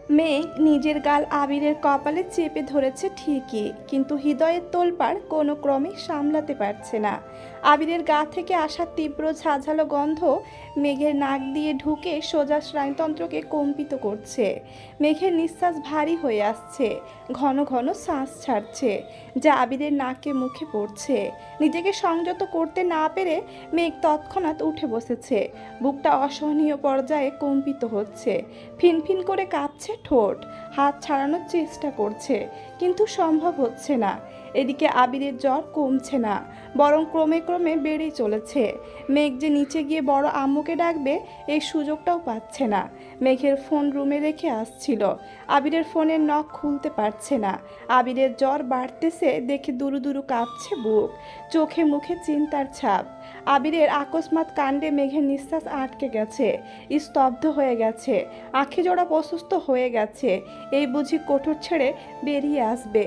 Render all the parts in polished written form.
মেঘ নিজের গাল আবিরের কপালে চেপে ধরেছে ঠিকই, কিন্তু হৃদয়ের তোলপাড় কোনো ক্রমে সামলাতে পারছে না। আবিরের গা থেকে আসা তীব্র ঝাঁঝালো গন্ধ মেঘের নাক দিয়ে ঢুকে সোজা স্নায়ুতন্ত্রকে কম্পিত করছে। মেঘের নিঃশ্বাস ভারী হয়ে আসছে, ঘন ঘন শ্বাস ছাড়ছে, যা আবিরের নাকে মুখে পড়ছে। নিজেকে সংযত করতে না পেরে মেঘ তৎক্ষণাৎ উঠে বসেছে। বুকটা অসহনীয় পর্যায়ে কম্পিত হচ্ছে, ফিনফিন করে কাঁপছে ঠোঁট। হাত ছাড়ানোর চেষ্টা করছে, কিন্তু সম্ভব হচ্ছে না। এদিকে আবিরের জ্বর কমছে না, বরং ক্রমে ক্রমে বেড়েই চলেছে। মেঘ যে নিচে গিয়ে বড় আম্মুকে ডাকবে, এই সুযোগটাও পাচ্ছে না। মেঘের ফোন রুমে রেখে আসছিল, আবিরের ফোনের নখ খুলতে পারছে না। আবিরের জ্বর বাড়তেছে দেখে দুরু দুরু কাঁপছে বুক, চোখে মুখে চিন্তার ছাপ। আবিরের আকস্মাৎ কাণ্ডে মেঘের নিঃশ্বাস আটকে গেছে, স্তব্ধ হয়ে গেছে, আঁখি জোড়া প্রশস্ত হয়ে গেছে। এই বুঝি কোঠর ছেড়ে বেরিয়ে আসবে।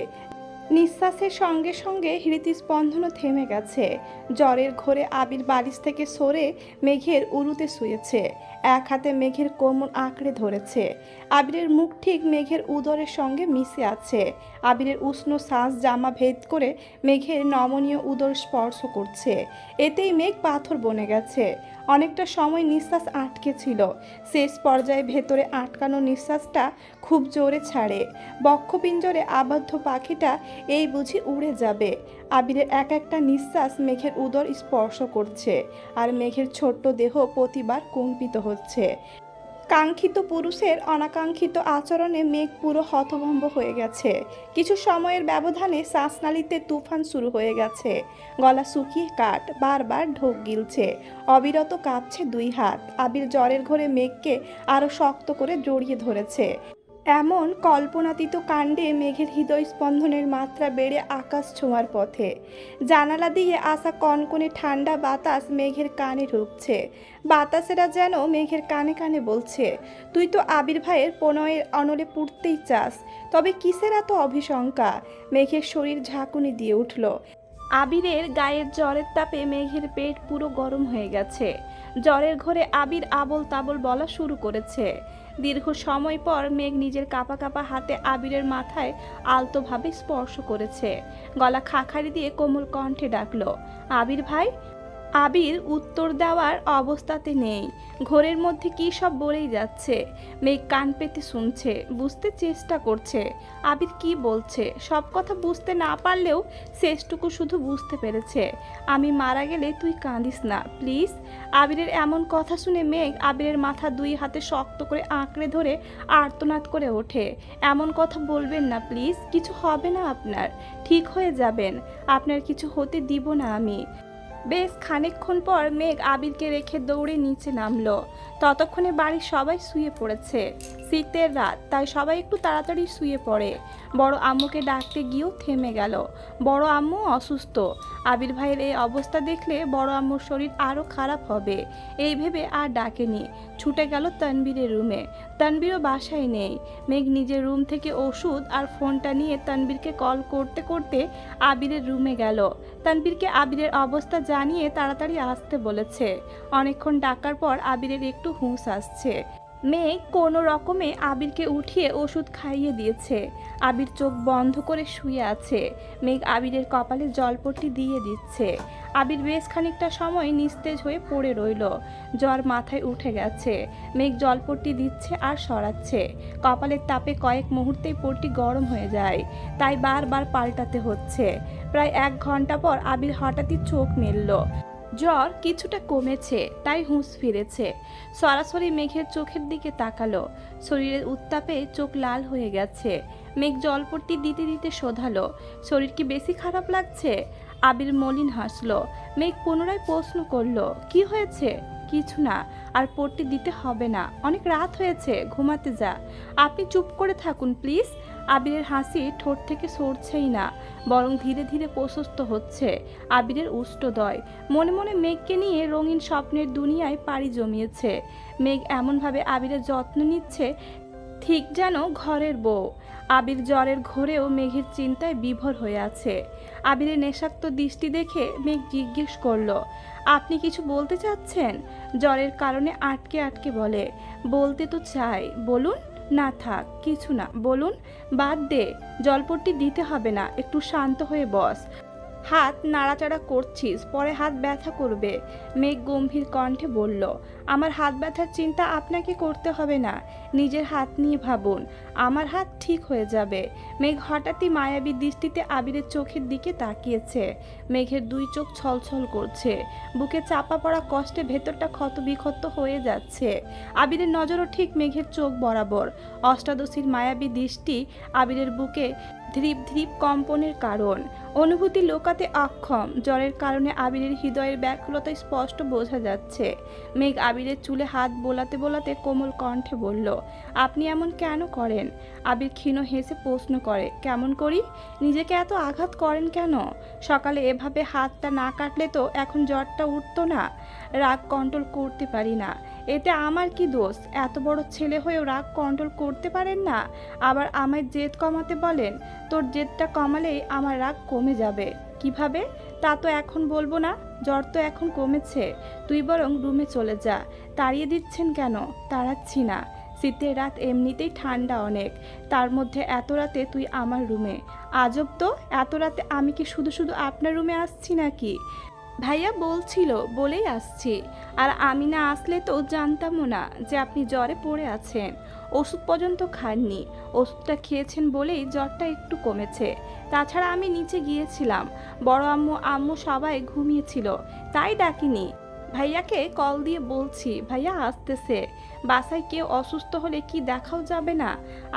নিঃশ্বাসের সঙ্গে সঙ্গে হৃৎস্পন্দনও থেমে গেছে। জ্বরের ঘোরে আবির বালিশ থেকে সরে মেঘের উরুতে শুয়েছে, এক হাতে মেঘের কোমর আঁকড়ে ধরেছে। আবিরের মুখ ঠিক মেঘের উদরের সঙ্গে মিশে আছে। আবিরের উষ্ণ শ্বাস জামা ভেদ করে মেঘের নমনীয় উদর স্পর্শ করছে। এতেই মেঘ পাথর বনে গেছে। অনেকটা সময় নিঃশ্বাস আটকে ছিল, শেষ পর্যায়ে ভেতরে আটকানো নিঃশ্বাসটা খুব জোরে ছাড়ে। বক্ষপিঞ্জরে আবদ্ধ পাখিটা এই বুঝি উড়ে যাবে। আবিরের এক একটা নিঃশ্বাস মেঘের উদর স্পর্শ করছে, আর মেঘের ছোট্ট দেহ প্রতিবার কম্পিত হচ্ছে। কাঙ্ক্ষিত পুরুষের অনাকাঙ্ক্ষিত আচরণে মেঘ পুরো হতভম্ব হয়ে গেছে। কিছু সময়ের ব্যবধানে শ্বাসনালীতে তুফান শুরু হয়ে গেছে। গলা শুকিয়ে কাঠ, বারবার ঢোক গিলছে, অবিরত কাঁপছে দুই হাত। আবির জ্বরের ঘোরে মেঘকে আরো শক্ত করে জড়িয়ে ধরেছে। এমন কল্পনাতীত কাণ্ডে মেঘের হৃদয় স্পন্দনের মাত্রা বেড়ে আকাশ ছোঁয়ার পথে। জানালা দিয়ে আসা কনকনে ঠান্ডা বাতাস মেঘের কানে ঢুকছে। বাতাসেরা যেন মেঘের কানে কানে বলছে, তুই তো আবির ভাইয়ের প্রণয়ের অনলে পুড়তেই চাস, তবে কিসের এত অভিশঙ্কা? মেঘের শরীর ঝাঁকুনি দিয়ে উঠল। আবিরের গায়ের জ্বরের তাপে মেঘের পেট পুরো গরম হয়ে গেছে। জ্বরের ঘোরে আবির আবল তাবল বলা শুরু করেছে। দীর্ঘ সময় পর মেঘ নিজের কাঁপা কাঁপা হাতে আবিরের মাথায় আলতোভাবে স্পর্শ করেছে। গলা খাখারি দিয়ে কোমল কণ্ঠে ডাকলো, আবির ভাই। আবির উত্তর দেওয়ার অবস্থাতে নেই। ঘোরের মধ্যে কী সব বলেই যাচ্ছে। মেঘ কান পেতে শুনছে, বুঝতে চেষ্টা করছে আবির কি বলছে। সব কথা বুঝতে না পারলেও শেষটুকু শুধু বুঝতে পেরেছে, আমি মারা গেলে তুই কাঁদিস না প্লিজ। আবিরের এমন কথা শুনে মেঘ আবিরের মাথা দুই হাতে শক্ত করে আঁকড়ে ধরে আর্তনাদ করে ওঠে, এমন কথা বলবেন না প্লিজ, কিছু হবে না আপনার, ঠিক হয়ে যাবেন, আপনার কিছু হতে দিব না আমি। বেশ খানিকক্ষণ পর মেঘ আবিরকে রেখে দৌড়ে নিচে নামলো। ততক্ষণে বাড়ির সবাই শুয়ে পড়েছে। শীতের রাত, তাই সবাই একটু তাড়াতাড়ি শুয়ে পড়ে। বড় আম্মুকে ডাকতে গিয়েও থেমে গেল। বড় আম্মু অসুস্থ। আবির ভাইয়ের এই অবস্থা দেখলে বড় আম্মুর শরীর আরও খারাপ হবে, এই ভেবে আর ডাকেনি। ছুটে গেল তানবীরের রুমে। তানবীরও বাসায় নেই। মেঘ নিজের রুম থেকে ওষুধ আর ফোনটা নিয়ে তানবীরকে কল করতে করতে আবিরের রুমে গেল। তানবীরকে আবিরের অবস্থা জানিয়ে তাড়াতাড়ি আসতে বলেছে। অনেকক্ষণ ডাকার পর আবিরের একটু হুঁশ আসছে। মেঘ কোনো রকমে আবিরকে উঠিয়ে ওষুধ খাইয়ে দিয়েছে। আবির চোখ বন্ধ করে শুয়ে আছে। মেঘ আবিরের কপালে জলপট্টি দিয়ে দিচ্ছে। আবির বেশ খানিকটা সময় নিস্তেজ হয়ে পড়ে রইল। জ্বর মাথায় উঠে গেছে। মেঘ জলপট্টি দিচ্ছে আর সরাচ্ছে। কপালের তাপে কয়েক মুহূর্তেই পট্টি গরম হয়ে যায়, তাই বারবার পাল্টাতে হচ্ছে। প্রায় 1 ঘন্টা পর আবির হঠাৎই চোখ মেলল। জ্বর কিছুটা কমেছে, তাই হুঁশ ফিরেছে। সরাসরি মেঘের চোখের দিকে তাকালো। শরীরের উত্তাপে চোখ লাল হয়ে গেছে। মেঘ জলপট্টি দিতে দিতে শোধালো, শরীর কি বেশি খারাপ লাগছে? আবির মলিন হাসলো। মেঘ পুনরায় প্রশ্ন করলো, কি হয়েছে? কিছু না, আর পট্টি দিতে হবে না, অনেক রাত হয়েছে, ঘুমাতে যা। আপনি চুপ করে থাকুন প্লিজ। আবিরের হাসি ঠোঁট থেকে সরছেই না, বরং ধীরে ধীরে প্রশস্ত হচ্ছে। আবিরের উষ্ঠদয় মনে মনে মেঘকে নিয়ে রঙিন স্বপ্নের দুনিয়ায় পাড়ি জমিয়েছে। মেঘ এমনভাবে আবিরের যত্ন নিচ্ছে, ঠিক যেন ঘরের বউ। আবির জ্বরের ঘোরেও মেঘের চিন্তায় বিভোর হয়ে আছে। আবিরের নেশাক্ত দৃষ্টি দেখে মেঘ জিজ্ঞেস করলো, আপনি কিছু বলতে চাচ্ছেন? জ্বরের কারণে আটকে আটকে বলে, বলতে তো চাই, বলুন। না থাক, কিছু না, বলুন। বাদ দে, জলপট্টি দিতে হবে না, একটু শান্ত হয়ে বস। হাত নাড়াচাড়া করছিস, পরে হাত ব্যথা করবে। মেঘ গম্ভীর কণ্ঠে বলল, আমার হাত ব্যথার চিন্তা আপনাকে করতে হবে না, নিজের হাত নিয়ে ভাবুন, আমার হাত ঠিক হয়ে যাবে। মেঘ হঠাৎই মায়াবী দৃষ্টিতে আবিরের চোখের দিকে তাকিয়েছে। মেঘের দুই চোখ ছলছল করছে, বুকে চাপা পড়া কষ্টে ভেতরটা ক্ষতবিক্ষত হয়ে যাচ্ছে। আবিরের নজরও ঠিক মেঘের চোখ বরাবর। অষ্টাদশীর মায়াবী দৃষ্টি আবিরের বুকে ধীপ ধীপ কম্পনের কারণ। অনুভূতি লোকাতে অক্ষম, জ্বরের কারণে আবিরের হৃদয়ের ব্যাকুলতা স্পষ্ট বোঝা যাচ্ছে। মেঘ আবিরের চুলে হাত বোলাতে বোলাতে কোমল কণ্ঠে বলল, আপনি এমন কেন করেন? আবির ক্ষীণ হেসে প্রশ্ন করে, কেমন করি? নিজেকে এত আঘাত করেন কেন? সকালে এভাবে হাতটা না কাটলে তো এখন জ্বরটা উঠতো না। রাগ কন্ট্রোল করতে পারি না, এতে আমার কি দোষ? এত বড় ছেলে হয়েও রাগ কন্ট্রোল করতে পারেন না, আবার আমায় জেদ কমাতে বলেন। তোর জেদটা কমালেই আমার রাগ কমে যাবে। কিভাবে? তা তো এখন বলবো না, জ্বর তো এখন কমেছে। তুই বরং রুমে চলে যা। তাড়িয়ে দিচ্ছেন কেন? তাড়াচ্ছি না, শীতের রাত এমনিতেই ঠান্ডা অনেক, তার মধ্যে এত রাতে তুই আমার রুমে। আজব তো, এত রাতে আমি কি শুধু শুধু আপনার রুমে আসছি নাকি? ভাইয়া বলছিল বলেই আসছি, আর আমি না আসলে তো জানতামও না যে আপনি জ্বরে পড়ে আছেন। ওষুধ পর্যন্ত খাননি, ওষুধটা খেয়েছেন বলেই জ্বরটা একটু কমেছে। তাছাড়া আমি নিচে গিয়েছিলাম, বড় আম্মু আম্মু সবাই ঘুমিয়েছিল, তাই ডাকিনি। ভাইয়াকে কল দিয়ে বলছি ভাইয়া আসতেছে। বাসায় কেউ অসুস্থ হলে কি দেখাও যাবে না?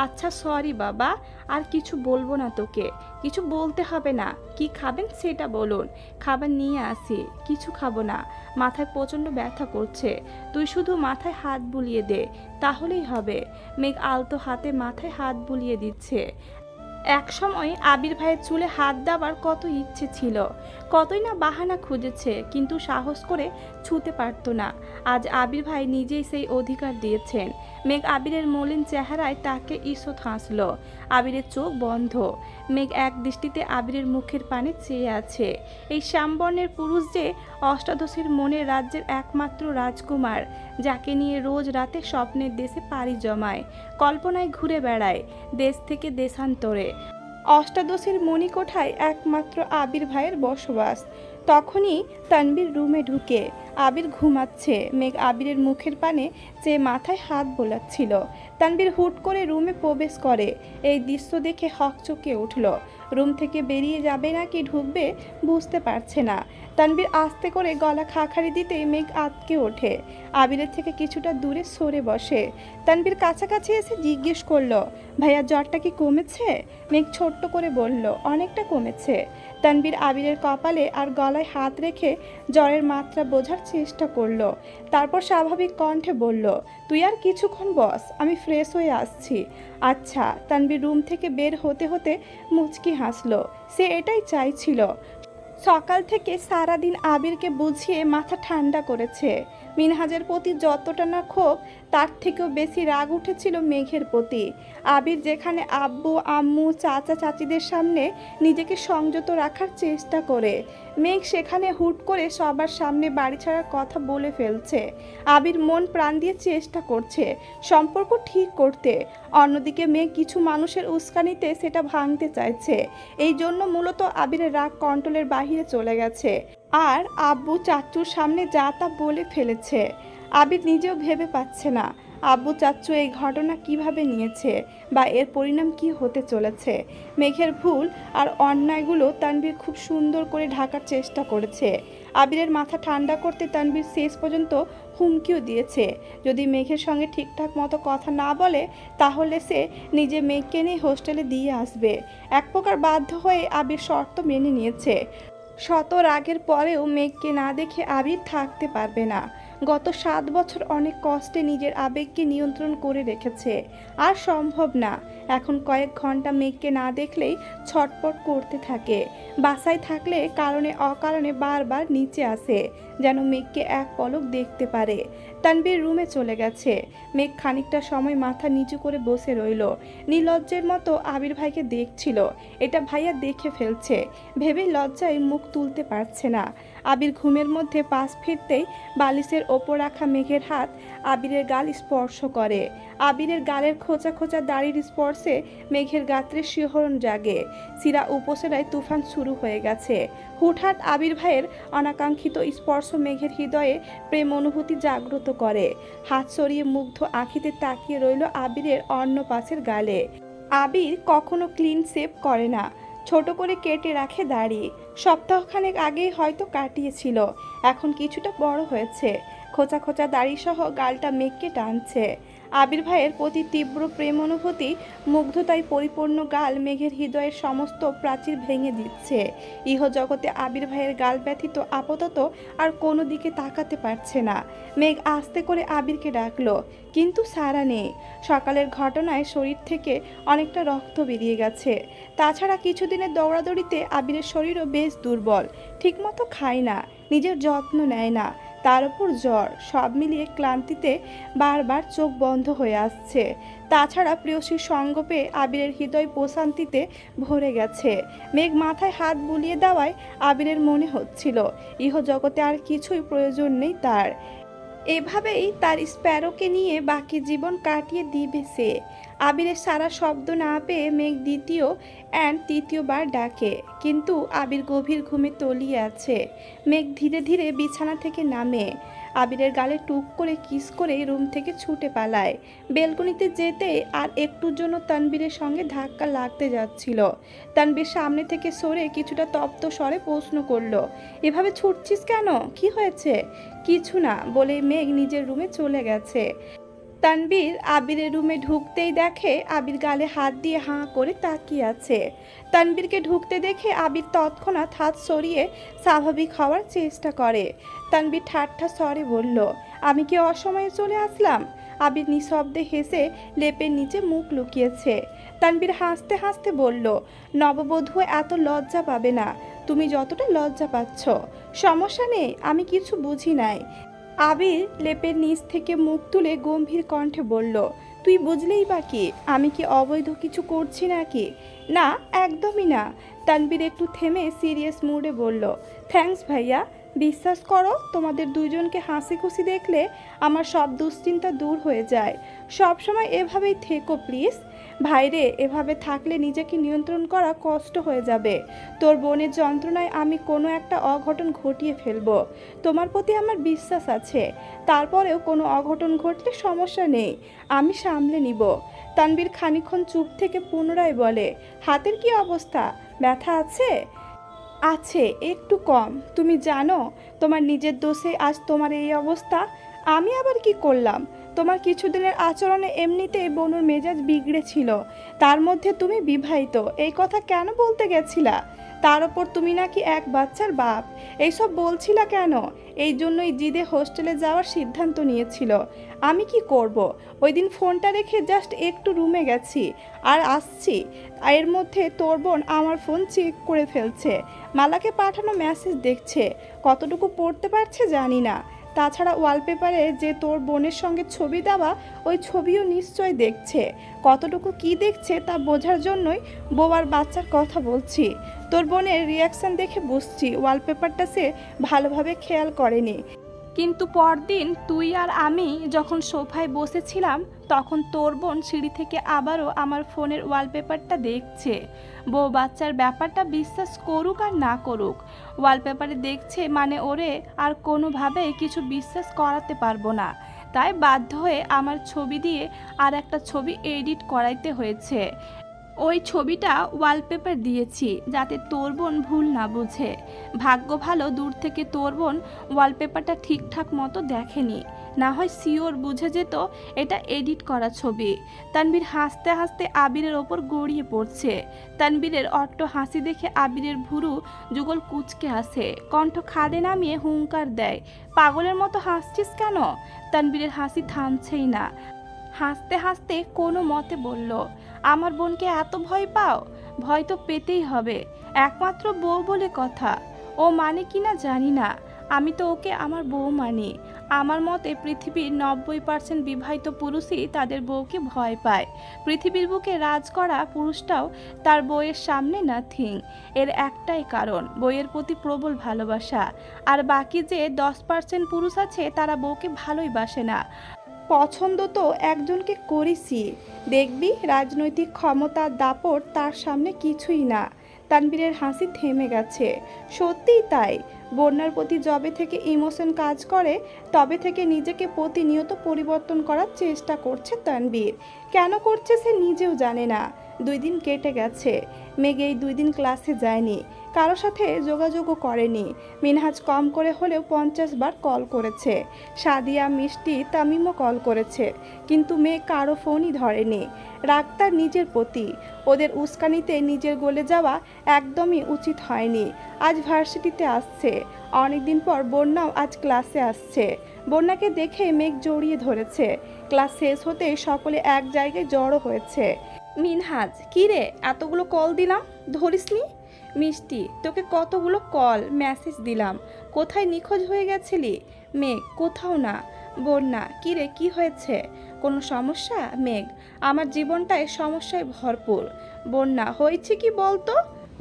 আচ্ছা সরি বাবা, আর কিছু বলবো না তোকে। কিছু বলতে হবে না, কি খাবেন সেটা বলুন, খাবার নিয়ে আসি। কিছু খাবো না, মাথায় প্রচণ্ড ব্যথা করছে। তুই শুধু মাথায় হাত বুলিয়ে দে, তাহলেই হবে। মেঘ আলতো হাতে মাথায় হাত বুলিয়ে দিচ্ছে। এক সময় আবির ভাইয়ের চুলে হাত দেওয়ার কত ইচ্ছে ছিল, কতই না বাহানা খুঁজেছে, কিন্তু সাহস করে ছুঁতে পারত না। আজ আবির ভাই নিজেই সেই অধিকার দিয়েছেন। মেঘ আবিরের মলিন চেহারায় তাকে ঈষৎ হাসল। আবিরের চোখ বন্ধ। মেঘ এক দৃষ্টিতে আবিরের মুখের পানে চেয়ে আছে। এই শ্যামবর্ণের পুরুষ যে অষ্টাদশীর মনের রাজ্যের একমাত্র রাজকুমার, যাকে নিয়ে রোজ রাতে স্বপ্নের দেশে পাড়ি জমায়, কল্পনায় ঘুরে বেড়ায় দেশ থেকে দেশান্তরে। অষ্টাদশীর মণিকোঠায় একমাত্র আবির ভাইয়ের বসবাস। তখনই তানবীর রুমে ঢুকে। আবির ঘুমাচ্ছে, মেঘ আবিরের মুখের পানে চেয়ে মাথায় হাত বোলাচ্ছিল। তানবীর হুট করে রুমে প্রবেশ করে। এই দৃশ্য দেখে হকচকে উঠল। রুম থেকে বেরিয়ে যাবে নাকি ঢুকবে বুঝতে পারছে না। তানবীর আস্তে করে গলা খাখারি দিতেই মেঘ আটকে ওঠে। আবিরের থেকে কিছুটা দূরে সরে বসে। তানবীর কাছাকাছি এসে জিজ্ঞেস করলো, ভাইয়া জ্বরটা কি কমেছে? মেঘ ছোট্ট করে বলল, অনেকটা কমেছে। তানবীর আবিরের কপালে আর গলায় হাত রেখে জ্বরের মাত্রা বোঝার চেষ্টা করলো। তারপর স্বাভাবিক কণ্ঠে বলল, তুই আর কিছুক্ষণ বস, আমি ফ্রেশ হয়ে আসছি। আচ্ছা। তানবীর রুম থেকে বের হতে হতে মুচকি হাসলো। সে এটাই চাইছিল। সকাল থেকে সারাদিন আবিরকে বুঝিয়ে মাথা ঠান্ডা করেছে। মিনহাজের প্রতি যতটা না ক্ষোভ, তার থেকেও বেশি রাগ উঠেছিল মেঘের প্রতি। আবির যেখানে আব্বু আম্মু চাচা চাচিদের সামনে নিজেকে সংযত রাখার চেষ্টা করে, মেঘ সেখানে হুট করে সবার সামনে বাড়ি ছাড়ার কথা বলে ফেলছে। আবির মন প্রাণ দিয়ে চেষ্টা করছে সম্পর্ক ঠিক করতে, অন্যদিকে মেঘ কিছু মানুষের উস্কানিতে সেটা ভাঙতে চাইছে। এই জন্য মূলত আবিরের রাগ কন্ট্রোলের বাহিরে চলে গেছে, আর আব্বু চাচ্চুর সামনে যা তা বলে ফেলেছে। আবির নিজেও ভেবে পাচ্ছে না আব্বু চাচ্চু এই ঘটনা কিভাবে নিয়েছে বা এর পরিণাম কি হতে চলেছে। মেঘের ভুল আর অন্যায়গুলো তানবীর খুব সুন্দর করে ঢাকার চেষ্টা করেছে। আবিরের মাথা ঠান্ডা করতে তানবীর শেষ পর্যন্ত হুমকিও দিয়েছে, যদি মেঘের সঙ্গে ঠিকঠাক মতো কথা না বলে তাহলে সে নিজে মেঘকে নিয়ে হোস্টেলে দিয়ে আসবে। এক প্রকার বাধ্য হয়ে আবির শর্ত মেনে নিয়েছে। শত রাগের পরেও মেঘকে না দেখে আবির থাকতে পারবে না। গত 7 বছর অনেক কষ্টে নিজের আবেগকে নিয়ন্ত্রণ করে রেখেছে, আর সম্ভব না। এখন কয়েক ঘন্টা মেঘকে না দেখলেই ছটপট করতে থাকে। বাসায় থাকলে কারণে অকারণে বারবার নিচে আসে, যেন মেঘকে এক পলক দেখতে পারে। তানবীর রুমে চলে গেছে। মেঘ খানিকটা সময় মাথা নিচু করে বসে রইল, নির্লজ্জের মতো আবির ভাইকে দেখছিল। এটা ভাইয়া দেখে ফেলছে ভেবেই লজ্জায় মুখ তুলতে পারছে না। আবির ঘুমের মধ্যে পাশ ফিরতেই বালিশের ওপর রাখা মেঘের হাত আবিরের গাল স্পর্শ করে। আবিরের গালের খোঁচা খোঁচা দাড়ির স্পর্শে মেঘের গাত্রে শিহরণ জাগে। সিরা উপসেরায় তুফান শুরু হয়ে গেছে। হুটহাট আবির ভাইয়ের অনাকাঙ্ক্ষিত স্পর্শ মেঘের হৃদয়ে প্রেম অনুভূতি জাগ্রত করে। হাত সরিয়ে মুগ্ধ আঁখিতে তাকিয়ে রইল আবিরের অন্য পাশের গালে। আবির কখনো ক্লিন শেভ করে না, ছোট করে কেটে রাখে দাড়ি। সপ্তাহখানেক আগেই হয়তো কাটিয়েছিল, এখন কিছুটা বড় হয়েছে। খোঁচা খোঁচা দাড়ি সহ গালটা মেঘকে টানছে। আবির ভাইয়ের প্রতি তীব্র প্রেম অনুভূতি, মুগ্ধতায় পরিপূর্ণ গাল মেঘের হৃদয়ের সমস্ত প্রাচীর ভেঙে দিচ্ছে। ইহজগতে আবির ভাইয়ের গাল ব্যতীত আপাতত আর কোনো দিকে তাকাতে পারছে না। মেঘ আস্তে করে আবিরকে ডাকলো, কিন্তু সাড়া নেই। সকালের ঘটনায় শরীর থেকে অনেকটা রক্ত বেরিয়ে গেছে। তাছাড়া কিছুদিনের দৌড়াদৌড়িতে আবিরের শরীরও বেশ দুর্বল, ঠিকমতো খায় না, নিজের যত্ন নেয় না, তার উপর জ্বর। সব মিলিয়ে ক্লান্তিতে বারবার চোখ বন্ধ হয়ে আসছে। তাছাড়া প্রিয়সীর সঙ্গ পেয়ে আবিরের হৃদয় প্রশান্তিতে ভরে গেছে। মেঘ মাথায় হাত বুলিয়ে দেওয়ায় আবিরের মনে হচ্ছিল ইহজগতে আর কিছুই প্রয়োজন নেই তার। এভাবেই তার স্প্যারোকে নিয়ে বাকি জীবন কাটিয়ে দিবে সে। আবিরের সারা শব্দ না পেয়ে মেঘ দ্বিতীয় তৃতীয়বার ডাকে, কিন্তু আবির গভীর ঘুমে তলিয়ে আছে। মেঘ ধীরে ধীরে বিছানা থেকে নামে। আবিরের গালে টুক করে কিস করে রুম থেকে ছুটে পালায়। বেলকনিতে যেতে আর একটুর জন্য তানবীরের সঙ্গে ধাক্কা লাগতে যাচ্ছিল। তানবীর সামনে থেকে সরে কিছুটা তপ্ত স্বরে প্রশ্ন করলো, এভাবে ছুটছিস কেন, কি হয়েছে? কিছু না বলে মেঘ নিজের রুমে চলে গেছে। তানবীর আবিরের রুমে ঢুকতেই দেখে আবির গালে হাত দিয়ে হাঁ করে তাকিয়ে আছে। তানবীরকে ঢুকতে দেখে আবির তৎক্ষণাৎ হাত সরিয়ে স্বাভাবিক হওয়ার চেষ্টা করে। তানবীর ঠাট্টা স্বরে বলল, আমি কি অসময়ে চলে আসলাম? আবির নিঃশব্দে হেসে লেপের নিচে মুখ লুকিয়েছে। তানবীর হাসতে হাসতে বলল, নববধূ এত লজ্জা পাবে না, তুমি যতটা লজ্জা পাচ্ছ। সমস্যা নেই, আমি কিছু বুঝি নাই। আবির লেপের নিচ থেকে মুখ তুলে গম্ভীর কণ্ঠে বলল, তুই বুঝলেই বা কি, আমি কি অবৈধ কিছু করছি নাকি? না, একদমই না। তানবীর একটু থেমে সিরিয়াস মুডে বলল, থ্যাঙ্কস ভাইয়া। বিশ্বাস করো, তোমাদের দুইজনকে হাসি খুশি দেখলে আমার সব দুশ্চিন্তা দূর হয়ে যায়। সব সময় এভাবেই থেকো প্লিজ। ভাইরে, এভাবে থাকলে নিজেকে নিয়ন্ত্রণ করা কষ্ট হয়ে যাবে। তোর বোনের যন্ত্রণায় আমি কোনো একটা অঘটন ঘটিয়ে ফেলবো। তোমার প্রতি আমার বিশ্বাস আছে, তারপরেও কোনো অঘটন ঘটলে সমস্যা নেই, আমি সামলে নিব। তানবীর খানিকক্ষণ চুপ থেকে পুনরায় বলে, হাতের কি অবস্থা, ব্যথা আছে? আছে, একটু কম। তুমি জানো তোমার নিজের দোষে আজ তোমার এই অবস্থা। আমি আবার কি করলাম? তোমার কিছুদিনের আচরণে এমনিতেই বনুর মেজাজ বিগড়েছিল, তার মধ্যে তুমি বিবাহিত, এই কথা কেন বলতে গেছিলা? তার ওপর তুমি নাকি এক বাচ্চার বাপ, এইসব বলছিলা কেন? এই জন্যই জিদে হোস্টেলে যাওয়ার সিদ্ধান্ত নিয়েছিল। আমি কি করব? ওই দিন ফোনটা রেখে জাস্ট একটু রুমে গেছি আর আসছি, এর মধ্যে তোর বোন আমার ফোন চেক করে ফেলছে, মালাকে পাঠানো মেসেজ দেখছে, কতটুকু পড়তে পারছে জানি না। তাছাড়া ওয়ালপেপারে যে তোর বোনের সঙ্গে ছবি দেওয়া, ওই ছবিও নিশ্চয় দেখছে। কতটুকু কি দেখছে তা বোঝার জন্যই বউ আর বাচ্চার কথা বলছি। তোর বোনের রিয়াকশান দেখে বুঝছি ওয়ালপেপারটা সে ভালোভাবে খেয়াল করেনি। কিন্তু পরদিন তুই আর আমি যখন সোফায় বসেছিলাম, তখন তোর বোন সিঁড়ি থেকে আবারও আমার ফোনের ওয়ালপেপারটা দেখছে। বউ বাচ্চার ব্যাপারটা বিশ্বাস করুক আর না করুক, ওয়ালপেপারে দেখছে মানে ওরে আর কোনোভাবেই কিছু বিশ্বাস করাতে পারবো না। তাই বাধ্য হয়ে আমার ছবি দিয়ে আর একটা ছবি এডিট করাইতে হয়েছে। ওই ছবিটা ওয়ালপেপার দিয়েছি যাতে তোর বোন ভুল না বুঝে। ভাগ্য ভালো দূর থেকে তোর বোন ওয়ালপেপারটা ঠিকঠাক মতো দেখেনি, না হয় শিওর বুঝে যেত এটা এডিট করা ছবি। তানবীর হাসতে হাসতে আবিরের ওপর গড়িয়ে পড়ছে। তানবীরের অট্ট হাসি দেখে আবিরের ভুরু যুগল কুচকে আসে, কণ্ঠ খাদে নামিয়ে হুঙ্কার দেয়, পাগলের মতো হাসছিস কেন? তানবীরের হাসি থামছেই না। হাসতে হাসতে কোনো মতে বলল, আমার বোনকে এত ভয় পাও? ভয় তো পেতেই হবে, একমাত্র বউ বলে কথা। ও মানে কিনা জানি না, আমি তো ওকে আমার বউ মানি। আমার মতে পৃথিবীর 90% বিবাহিত পুরুষই তাদের বউকে ভয় পায়। পৃথিবীর বুকে রাজ করা পুরুষটাও তার বউয়ের সামনে নাথিং। এর একটাই কারণ, বউয়ের প্রতি প্রবল ভালোবাসা। আর বাকি যে 10% পুরুষ আছে তারা বউকে ভালোই বাসে না, পছন্দ তো একজনকে করেছি, দেখবি রাজনৈতিক ক্ষমতার দাপট তার সামনে কিছুই না। তানবীরের হাসি থেমে গেছে। সত্যিই তাই, বন্যার প্রতি যবে থেকে ইমোশন কাজ করে তবে থেকে নিজেকে প্রতিনিয়ত পরিবর্তন করার চেষ্টা করছে তানবীর। কেন করছে সে নিজেও জানে না। 2 দিন কেটে গেছে, মেঘ এই 2 দিন ক্লাসে যায়নি, কারো সাথে যোগাযোগও করেনি। মিনহাজ কম করে হলেও 50 বার কল করেছে, সাদিয়া, মিষ্টি, তামিমও কল করেছে, কিন্তু মেয়ে কারো ফোনই ধরেনি। রাগ তার নিজের প্রতি, ওদের উস্কানিতে নিজের গলে যাওয়া একদমই উচিত হয়নি। আজ ভার্সিটিতে আসছে, অনেকদিন পর বন্যাও আজ ক্লাসে আসছে। বন্যাকে দেখে মেঘ জড়িয়ে ধরেছে। ক্লাস শেষ হতে সকলে এক জায়গায় জড়ো হয়েছে। মিনহাজ, কী রে, এতগুলো কল দিলাম, ধরিসনি? মিষ্টি, তোকে কতগুলো কল মেসেজ দিলাম, কোথায় নিখোঁজ হয়ে গেছিলি? মেঘ, কোথাও না। বন্যা, কী রে, কী হয়েছে? কোনো সমস্যা? মেঘ, আমার জীবনটায় সমস্যায় ভরপুর। বন্যা, হয়েছে কি বলতো?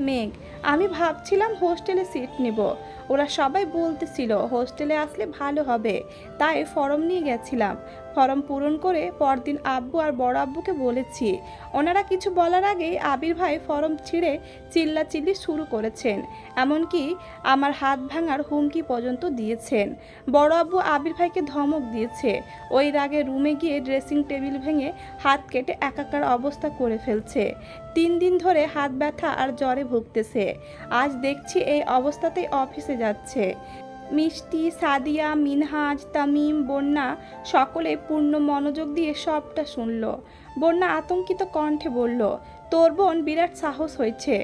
মেঘ, আমি ভাবছিলাম হোস্টেলে সিট নেব, ওরা সবাই বলতেছিল হোস্টেলে আসলে ভালো হবে, তাই ফর্ম নিয়ে গেছিলাম। ফর্ম পূরণ করে পরদিন আব্বু আর বড় আব্বুকে বলেছি। ওনারা কিছু বলার আগেই আবির ভাই ফর্ম ছিঁড়ে চিল্লাচিল্লি শুরু করেছেন, এমনকি আমার হাত ভাঙার হুমকি পর্যন্ত দিয়েছেন। বড় আব্বু আবির ভাইকে ধমক দিয়েছে, ওই রাগে রুমে গিয়ে ড্রেসিং টেবিল ভেঙে হাত কেটে একাকার অবস্থা করে ফেলছে। 3 দিন ধরে হাত ব্যথা আর জ্বরে ভুগতেছে। আজ দেখছি এই অবস্থাতেই অফিসে যাচ্ছে। মিষ্টি, সাদিয়া, মিনহাজ, তামিম, বন্যা সকলে পূর্ণ মনোযোগ দিয়ে সবটা শুনল। বন্যা আতঙ্কিত কণ্ঠে বলল, তোর বোন বিরাট সাহস হয়েছে।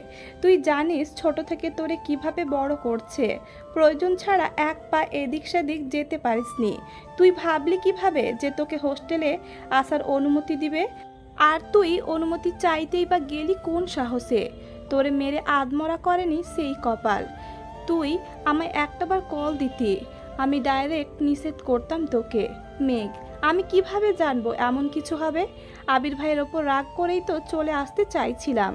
তুই জানিস ছোট থেকে তোরে কিভাবে বড় করছে, প্রয়োজন ছাড়া এক পা এদিক সেদিক যেতে পারিসনি। তুই ভাবলি কিভাবে যে তোকে হোস্টেলে আসার অনুমতি দিবে? আর তুই অনুমতি চাইতেই বা গেলি কোন সাহসে? তোরে মেরে আধমরা করেনি সেই কপাল। তুই আমায় একটাবার কল দিতি, আমি ডাইরেক্ট নিষেধ করতাম তোকে। মেঘ, আমি কিভাবে জানবো এমন কিছু হবে? আবির ভাইয়ের ওপর রাগ করেই তো চলে আসতে চাইছিলাম।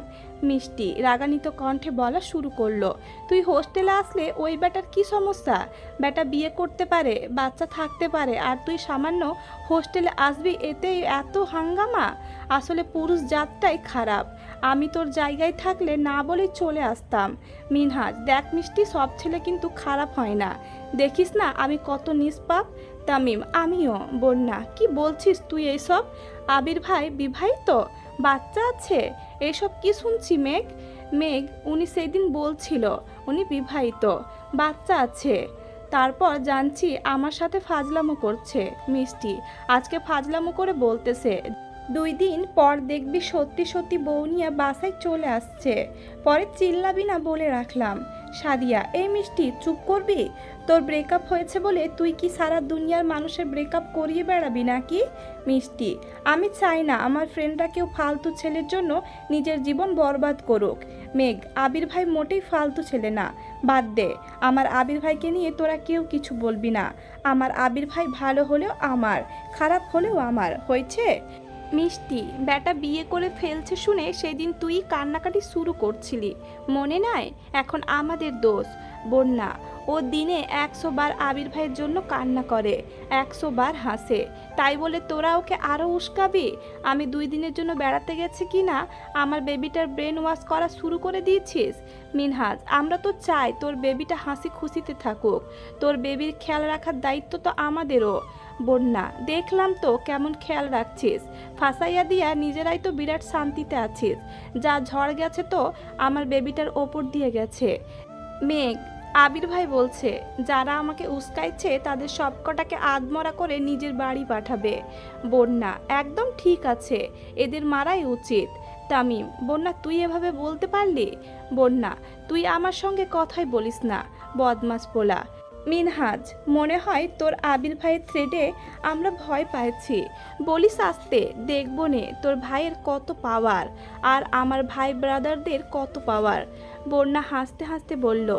মিষ্টি রাগান্বিত কণ্ঠে বলা শুরু করলো, তুই হোস্টেলে আসলে ওই বেটার কি সমস্যা? বেটা বিয়ে করতে পারে, বাচ্চা থাকতে পারে, আর তুই সামান্য হোস্টেলে আসবি, এতেই এত হাঙ্গামা? আসলে পুরুষ জাতটাই খারাপ। আমি তোর জায়গায় থাকলে না বলেই চলে আসতাম। মিনহাজ, দেখ মিষ্টি, সব ছেলে কিন্তু খারাপ হয় না, দেখিস না আমি কত নিষ্পাপ। তামিম, আমিও। বন্যা, কি বলছিস তুই এইসব? আবির ভাই বিবাহিত, বাচ্চা আছে, এসব কি শুনছি মেঘ? মেঘ, উনি সেদিন বলছিল উনি বিবাহিত, বাচ্চা আছে, তারপর জানছি আমার সাথে ফাজলামো করছে। মিষ্টি, আজকে ফাজলামো করে বলতেছে 2 দিন পর দেখবি সত্যি সত্যি বউ নিয়ে বাসায় চলে আসছে, পরে চিল্লাবি না বলে রাখলাম। সাদিয়া, এই মিষ্টি চুপ করবি? তোর ব্রেকআপ হয়েছে বলে তুই কি সারা দুনিয়ার মানুষের ব্রেকআপ করিয়ে বেড়াবি নাকি? মিষ্টি, আমি চাই না আমার ফ্রেন্ডরা কেউ ফালতু ছেলের জন্য নিজের জীবন বরবাদ করুক। মেঘ, আবির ভাই মোটেই ফালতু ছেলে না, বাদ দে। আমার আবির ভাইকে নিয়ে তোরা কেউ কিছু বলবি না। আমার আবির ভাই ভালো হলেও আমার, খারাপ হলেও আমার, হয়েছে? মিষ্টি, বেটা বিয়ে করে ফেলছে শুনে সেদিন তুই কান্নাকাটি শুরু করছিলি, মনে নাই? এখন আমাদের দোষ। বন্যা, ও দিনে 100 বার আবির ভাইয়ের জন্য কান্না করে, 100 বার হাসে, তাই বলে তোরা ওকে আরও উস্কাবি? আমি 2 দিনের জন্য বেড়াতে গেছি কি না আমার বেবিটার ব্রেন ওয়াশ করা শুরু করে দিয়েছিস? মিনহাজ, আমরা তো চাই তোর বেবিটা হাসি খুশিতে থাকুক, তোর বেবির খেয়াল রাখার দায়িত্ব তো আমাদেরও। বন্যা, দেখলাম তো কেমন খেয়াল রাখছিস, ফাঁসাইয়া দিয়া নিজেরাই তো বিরাট শান্তিতে আছিস, যা ঝড় গেছে তো আমার বেবিটার ওপর দিয়ে গেছে। মেঘ, আবির ভাই বলছে যারা আমাকে উস্কাইছে তাদের সবকটাকে আধমরা করে নিজের বাড়ি পাঠাবে। বন্যা, একদম ঠিক আছে, এদের মারাই উচিত। তামিম, বন্যা তুই এভাবে বলতে পারলি? বন্যা, তুই আমার সঙ্গে কথাই বলিস না, বদমাস পোলা। মিনহাজ, মনে হয় তোর আবির ভাইয়ের থ্রেডে আমরা ভয় পাইছি, বলিস আসতে, দেখব নে তোর ভাইয়ের কত পাওয়ার আর আমার ভাই ব্রাদারদের কত পাওয়ার। বন্যা হাসতে হাসতে বলল,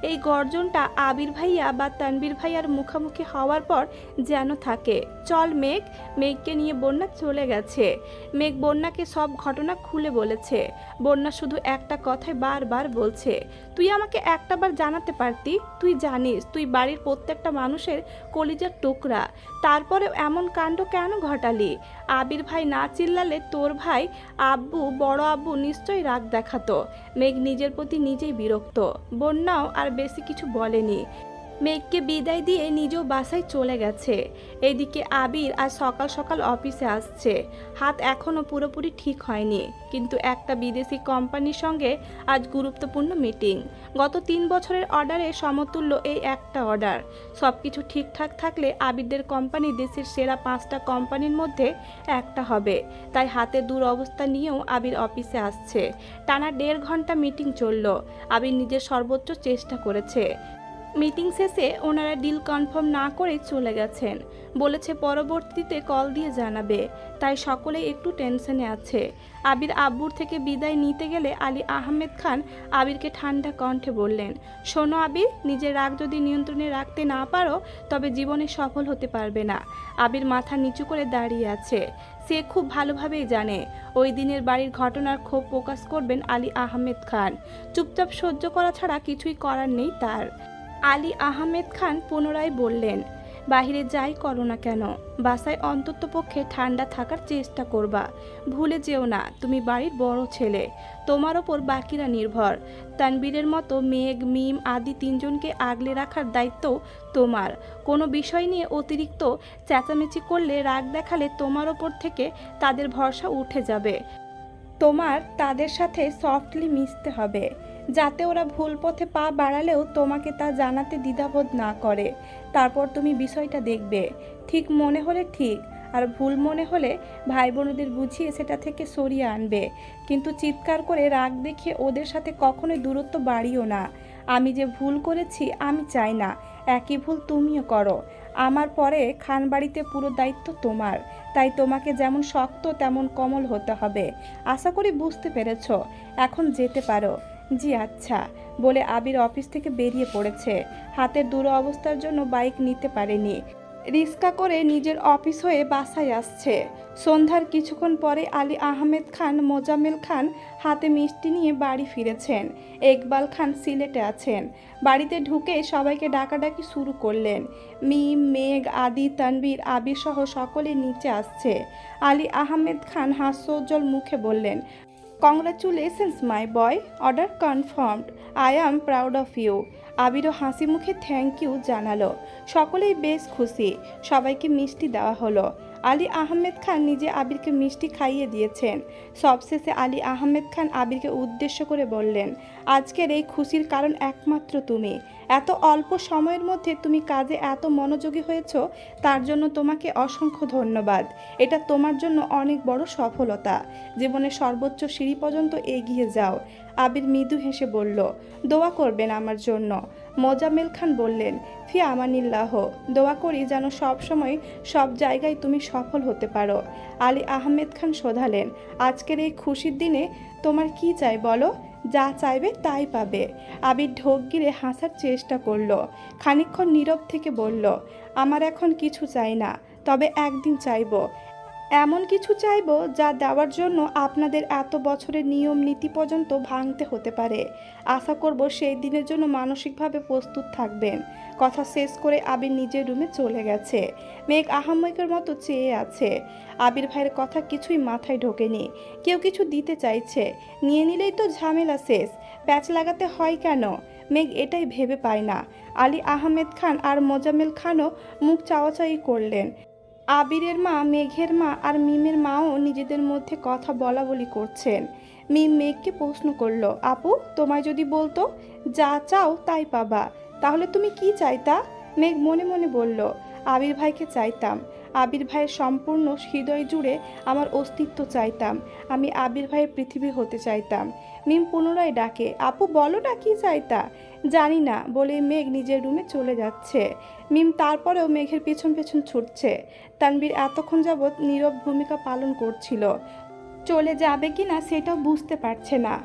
এই গর্জনটা আবির ভাইয়া বা তানবীর ভাইয়ার মুখোমুখি হওয়ার পর যেন থাকে। চল মেঘ। মেঘকে নিয়ে বন্যা চলে গেছে। মেঘ বন্যাকে সব ঘটনা খুলে বলেছে। বন্যা শুধু একটা কথাই বারবার বলছে, তুই আমাকে একটাবার জানাতে পারতি। তুই জানিস তুই বাড়ির প্রত্যেকটা মানুষের কলিজার টুকরা, তারপরেও এমন কাণ্ড কেন ঘটালি? আবির ভাই না চিল্লালে তোর ভাই আব্বু, বড় আব্বু নিশ্চয়ই রাগ দেখাতো। মেঘ নিজের প্রতি নিজেই বিরক্ত। বন্যাও আর বেশি কিছু বলেনি। মেঘকে বিদায় দিয়ে নিজেও বাসায় চলে গেছে। এদিকে আবির আজ সকাল সকাল অফিসে আসছে। হাত এখনও পুরোপুরি ঠিক হয়নি, কিন্তু একটা বিদেশি কোম্পানির সঙ্গে আজ গুরুত্বপূর্ণ মিটিং। গত 3 বছরের অর্ডারে সমতুল্য এই একটা অর্ডার। সব কিছু ঠিকঠাক থাকলে আবিরদের কোম্পানি দেশের সেরা 5টা কোম্পানির মধ্যে একটা হবে। তাই হাতে দুরবস্থা নিয়েও আবির অফিসে আসছে। টানা 1.5 ঘন্টা মিটিং চলল। আবির নিজের সর্বোচ্চ চেষ্টা করেছে। মিটিং শেষে ওনারা ডিল কনফার্ম না করে চলে গেছেন। বলেছে পরবর্তীতে কল দিয়ে জানাবে। তাই সকলেই একটু টেনশনে আছে। আবির আব্বুর থেকে বিদায় নিতে গেলে আলী আহমেদ খান আবিরকে ঠান্ডা কণ্ঠে বললেন, শোনো আবির, নিজের রাগ যদি নিয়ন্ত্রণে রাখতে না পারো তবে জীবনে সফল হতে পারবে না। আবির মাথা নিচু করে দাঁড়িয়ে আছে। সে খুব ভালোভাবেই জানে ওই দিনের বাড়ির ঘটনার ক্ষোভ প্রকাশ করবেন আলী আহমেদ খান। চুপচাপ সহ্য করা ছাড়া কিছুই করার নেই তার। আলী আহমেদ খান পুনরায় বললেন, বাহিরে যাই করো না কেন, বাসায় অন্ততপক্ষে ঠান্ডা থাকার চেষ্টা করবা। ভুলে যেও না তুমি বাড়ির বড় ছেলে, তোমার ওপর বাকিরা নির্ভর। তানবীরের মতো মেঘ, মিম আদি 3জনকে আগলে রাখার দায়িত্ব তোমার। কোনো বিষয় নিয়ে অতিরিক্ত চেঁচামেচি করলে, রাগ দেখালে তোমার ওপর থেকে তাদের ভরসা উঠে যাবে। তোমার তাদের সাথে সফটলি মিশতে হবে, যাতে ওরা ভুল পথে পা বাড়ালেও তোমাকে তা জানাতে দ্বিধাবোধ না করে। তারপর তুমি বিষয়টা দেখবে, ঠিক মনে হলে ঠিক, আর ভুল মনে হলে ভাই বোনদের বুঝিয়ে সেটা থেকে সরিয়ে আনবে। কিন্তু চিৎকার করে রাগ দেখিয়ে ওদের সাথে কখনোই দূরত্ব বাড়িও না। আমি যে ভুল করেছি আমি চাই না একই ভুল তুমিও করো। আমার পরে খানবাড়িতে পুরো দায়িত্ব তোমার, তাই তোমাকে যেমন শক্ত তেমন কোমল হতে হবে। আশা করি বুঝতে পেরেছো, এখন যেতে পারো। জি আচ্ছা, বলে আবির অফিস থেকে বেরিয়ে পড়েছে। হাতের দুরবস্থার জন্য বাইক নিতে পারেনি। রিক্সা করে নিজের অফিস হয়ে বাসায় আসছে। সন্ধ্যার কিছুক্ষণ পরে আলী আহমেদ খান, মোজাম্মেল খান হাতে মিষ্টি নিয়ে বাড়ি ফিরেছেন। ইকবাল খান সিলেটে আছেন। বাড়িতে ঢুকে সবাইকে ডাকাডাকি শুরু করলেন। মিম, মেঘ, আদি, তানবীর, আবির সহ সকলে নিচে আসছে। আলী আহমেদ খান হাস্যোজ্জ্বল মুখে বললেন, congratulations my boy, order confirmed, I am proud of you. আবিরও হাসি মুখে থ্যাংক ইউ জানালো। সকলেই বেশ খুশি। সবাইকে মিষ্টি দেওয়া হলো। আলী আহমেদ খান নিজে আবিরকে মিষ্টি খাইয়ে দিয়েছেন। সবশেষে আলী আহমেদ খান আবিরকে উদ্দেশ্য করে বললেন, আজকের এই খুশির কারণ একমাত্র তুমি। এত অল্প সময়ের মধ্যে তুমি কাজে এত মনোযোগী হয়েছ, তার জন্য তোমাকে অসংখ্য ধন্যবাদ। এটা তোমার জন্য অনেক বড় সফলতা। জীবনের সর্বোচ্চ সিঁড়ি পর্যন্ত এগিয়ে যাও। আবির মৃদু হেসে বলল, দোয়া করবেন আমার জন্য। মোজাম্মেল খান বললেন, ফি আমানিল্লাহ, দোয়া করি যেন সব সময় সব জায়গায় তুমি সফল হতে পারো। আলী আহমেদ খান শোধালেন, আজকের এই খুশির দিনে তোমার কি চাই বলো? যা চাইবে তাই পাবে। আবির ঢোক গিলে হাসার চেষ্টা করলো। খানিকক্ষণ নীরব থেকে বলল, আমার এখন কিছু চাই না, তবে একদিন চাইবো। এমন কিছু চাইবো যা দেওয়ার জন্য আপনাদের এত বছরের নিয়ম নীতি পর্যন্ত ভাঙতে হতে পারে। আশা করব সেই দিনের জন্য মানসিকভাবে প্রস্তুত থাকবেন। কথা শেষ করে আবির নিজের রুমে চলে গেছে। মেঘ আহাম্মকের মতো চেয়ে আছে। আবির ভাইয়ের কথা কিছুই মাথায় ঢোকেনি। কেউ কিছু দিতে চাইছে, নিয়ে নিলেই তো ঝামেলা শেষ। প্যাচ লাগাতে হয় কেন? মেঘ এটাই ভেবে পায় না। আলী আহমেদ খান আর মোজাম্মেল খানও মুখ চাওয়াচাই করলেন। আবিরের মা, মেঘের মা আর মিমের মাও নিজেদের মধ্যে কথা বলা বলি করছেন। মিম মেঘকে প্রশ্ন করল, আপু তোমায় যদি বলতো যা চাও তাই পাবা, তাহলে তুমি কি চাইতা? মেঘ মনে মনে বলল, আবির ভাইকে চাইতাম। আবির ভাইয়ের সম্পূর্ণ হৃদয় জুড়ে আমার অস্তিত্ব চাইতাম। আমি আবির ভাইয়ের পৃথিবী হতে চাইতাম। মিম পুনরায় ডাকে, আপু বলো না কি চাইতা? জানি না বলে মেঘ নিজের রুমে চলে যাচ্ছে। মিম তারপরেও মেঘের পেছন পেছন ছুটছে। তানবীর এতক্ষণ যাবৎ নীরব ভূমিকা পালন করছিল। চলে যাবে কি না সেটাও বুঝতে পারছে না।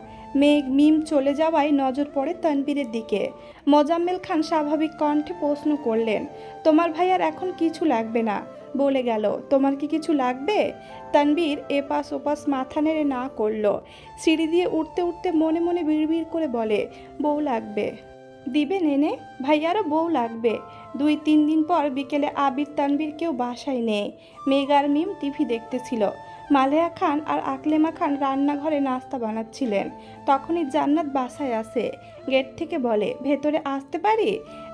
মেঘ মিম চলে যাওয়ায় নজর পড়ে তানবীরের দিকে। মোজাম্মেল খান স্বাভাবিক কণ্ঠে প্রশ্ন করলেন, তোমার ভাইয়ার এখন কিছু লাগবে না বলে গেল, তোমার কি কিছু লাগবে? তানবীর এপাশ ওপাশ মাথা নেড়ে না করলো। সিঁড়ি দিয়ে উঠতে উঠতে মনে মনে বিড়বিড় করে বলে, বউ লাগবে। দিবে নেনে, ভাইয়ারও বউ লাগবে। 2-3 দিন পর বিকেলে আবির তানবীর কেউ বাসায় নেই। মেঘ আর মিম টিভি দেখতেছিল। মালেহা খান আর আকলেমা খান রান্নাঘরে নাস্তা বানাচ্ছিলেন। তখনই জান্নাত বাসায় আসে। গেট থেকে বলে, ভেতরে আসতে পারি?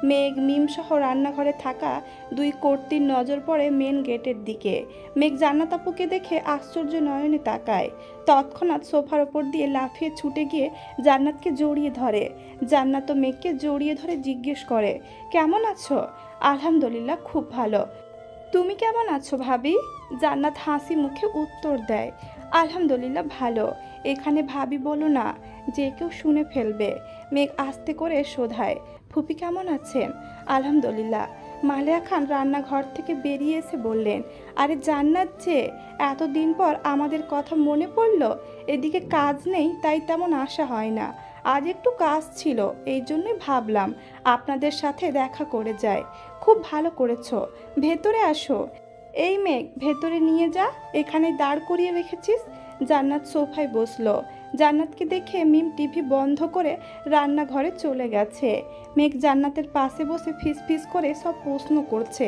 মেঘ মিম সহ রান্নাঘরে থাকা 2 কর্তির নজর পড়ে মেন গেটের দিকে। মেঘ জান্নাত আপুকে দেখে আশ্চর্য নয়নে তাকায়। তৎক্ষণাৎ সোফার ওপর দিয়ে লাফিয়ে ছুটে গিয়ে জান্নাতকে জড়িয়ে ধরে। জান্নাত ও মেঘকে জড়িয়ে ধরে জিজ্ঞেস করে, কেমন আছো? আলহামদুলিল্লাহ, খুব ভালো। তুমি কেমন আছো ভাবি? জান্নাত হাসি মুখে উত্তর দেয়, আলহামদুলিল্লাহ ভালো। এখানে ভাবি বলো না, যে কেউ শুনে ফেলবে। মেঘ আস্তে করে শোধায়, ফুপি কেমন আছেন? আলহামদুলিল্লাহ। মালেহা খান রান্নাঘর থেকে বেরিয়ে এসে বললেন, আরে জান্নাত যে, এতদিন পর আমাদের কথা মনে পড়ল। এদিকে কাজ নেই, তাই তেমন আশা হয় না। আজ একটু কাজ ছিল, এই জন্যই ভাবলাম আপনাদের সাথে দেখা করে যায়। খুব ভালো করেছো, ভেতরে আসো। এই মেঘ, ভেতরে নিয়ে যা, এখানে দাঁড় করিয়ে রেখেছিস। জান্নাত সোফায় বসলো। জান্নাতকে দেখে মিম টিভি বন্ধ করে রান্নাঘরে চলে গেছে। মেঘ জান্নাতের পাশে বসে ফিস ফিস করে সব প্রশ্ন করছে।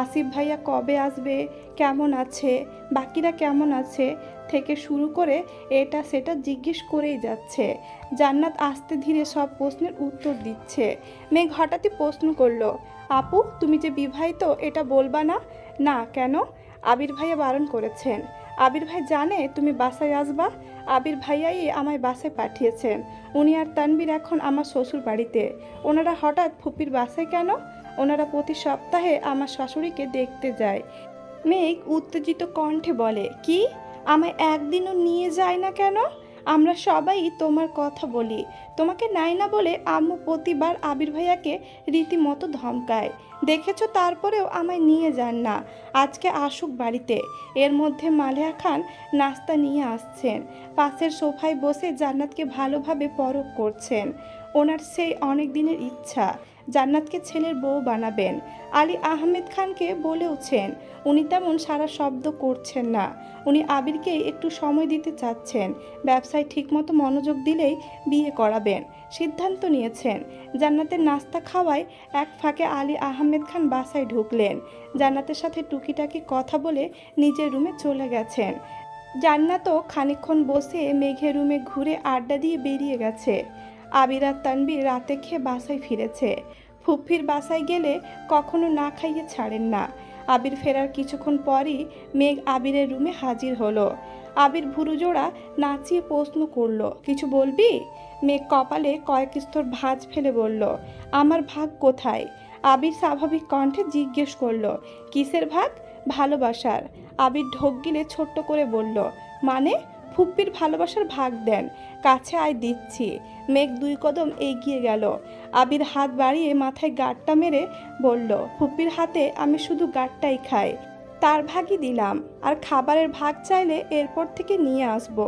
আসিফ ভাইয়া কবে আসবে, কেমন আছে, বাকিরা কেমন আছে থেকে শুরু করে এটা সেটা জিজ্ঞেস করেই যাচ্ছে। জান্নাত আস্তে ধীরে সব প্রশ্নের উত্তর দিচ্ছে। মেঘ হঠাৎই প্রশ্ন করলো, আপু তুমি যে বিবাহিত, এটা বলবা না? না, কেন? আবির ভাইয়া বারণ করেছেন। আবির ভাই জানে তুমি বাসায় আসবা? আবির ভাইয়াই আমায় বাসায় পাঠিয়েছেন। উনি আর তানবীর এখন আমার শ্বশুর বাড়িতে। ওনারা হঠাৎ ফুপির বাসায় কেন? ওনারা প্রতি সপ্তাহে আমার শাশুড়িকে দেখতে যায়। মেঘ উত্তেজিত কণ্ঠে বলে, কি? আমায় একদিনও নিয়ে যায় না কেন? আমরা সবাই তোমার কথা বলি। তোমাকে নাই না বলে আম্মু প্রতিবার আবির ভাইয়াকে রীতিমতো ধমকায়। দেখেছো, তারপরেও আমায় নিয়ে যান না। আজকে আসুক বাড়িতে। এর মধ্যে মালেহা খান নাস্তা নিয়ে আসছেন। পাশের সোফায় বসে জান্নাতকে ভালোভাবে পরখ করছেন। ওনার সেই অনেক দিনের ইচ্ছা জান্নাতকে ছেলের বউ বানাবেন। আলী আহমেদ খানকে বলেওছেন, উনি তেমন সারা শব্দ করছেন না। উনি আবিরকে একটু সময় দিতে চাচ্ছেন। ব্যবসায় ঠিকমতো মনোযোগ দিলেই বিয়ে করাবেন সিদ্ধান্ত নিয়েছেন। জান্নাতের নাস্তা খাওয়ায় এক ফাঁকে আলী আহমেদ খান বাসায় ঢুকলেন। জান্নাতের সাথে টুকিটাকি কথা বলে নিজের রুমে চলে গেছেন। জান্নাতও খানিকক্ষণ বসে মেঘের রুমে ঘুরে আড্ডা দিয়ে বেরিয়ে গেছে। আবির আর তানবীর রাতে খেয়ে বাসায় ফিরেছে। ফুফির বাসায় গেলে কখনো না খাইয়ে ছাড়েন না। আবির ফেরার কিছুক্ষণ পরই মেঘ আবিরের রুমে হাজির হলো। আবির ভুরুজোড়া নাচিয়ে প্রশ্ন করলো, কিছু বলবি? মেঘ কপালে কয়েক স্তর ভাঁজ ফেলে বলল, আমার ভাগ কোথায়? আবির স্বাভাবিক কণ্ঠে জিজ্ঞেস করলো, কিসের ভাগ? ভালোবাসার। আবির ঢোক গিলে ছোট্ট করে বলল, মানে? ফুপ্পির ভালোবাসার ভাগ দেন, কাছে আয় দিচ্ছি। মেঘ 2 কদম এগিয়ে গেল। আবির হাত বাড়িয়ে মাথায় গাঁটটা মেরে বলল, ফুপ্পির হাতে আমি শুধু গাঁটটাই খাই, তার ভাগই দিলাম। আর খাবারের ভাগ চাইলে এরপর থেকে নিয়ে আসবো।